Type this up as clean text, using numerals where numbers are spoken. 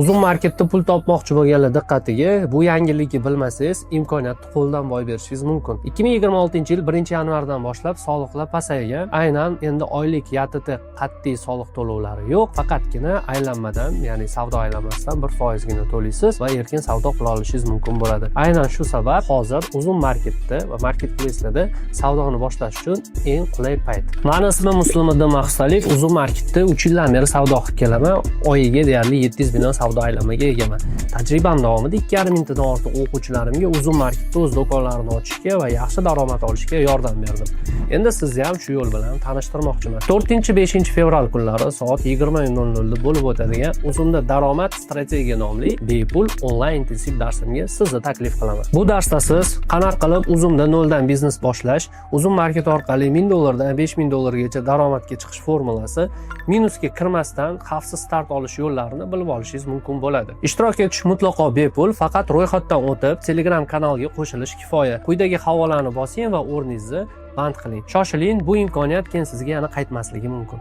Uzun marketda pul topmoqchi bo'lganlar diqqatiga, bu yangilikni bilmasangiz, imkoniyatni qo'ldan boy berishingiz mumkin. 2026-yil 1-yanvardan boshlab soliqlar pasaygan. Aynan endi oylik YTT qat'iy soliq to'lovlari yo'q, faqatgina aylanmadan, ya'ni savdo aylanmasidan 1% gina to'laysiz va erkin savdo qila olishingiz mumkin bo'ladi. Aynan shu sabab hozir uzun marketda va marketplacelarda savdoni boshlash uchun eng qulay payt. Ma'ni ismim Muslimuddin Mahsaliyev, uzun marketda 3 yildan beri savdo qilib kelaman. Oyiga deyarli 700 million savdo aylamaga egaman. Tajribam davomida 2,5 mingtadan ortiq o'quvchilarimga uzun marketda o'z do'konlarini ochishga va yaxshi daromad olishga yordam berdim. Endi sizni ham shu yo'l bilan tanishtirmoqchiman. 4-5 fevral kunlari soat 20:00 da bo'lib o'tadigan Uzunda daromad strategiya nomli bepul onlayn intensiv darsimga sizni taklif qilaman. Bu darsda siz qanaqa qilib Uzunda noldan biznes boshlash, uzun market orqali $1000 dan $5000 daromadga chiqish formulasi, minusga kirmasdan xavfsiz start olish yo'llarini bilib olishingiz mumkin bo'ladi. Ishtirok etish mutlaqo bepul, faqat ro'yxatdan o'tib Telegram kanaliga qo'shilish kifoya. Quyidagi havolani bosing va o'rningizni band qiling. Shoshiling, bu imkoniyat keyin sizga yana qaytmasligi mumkin.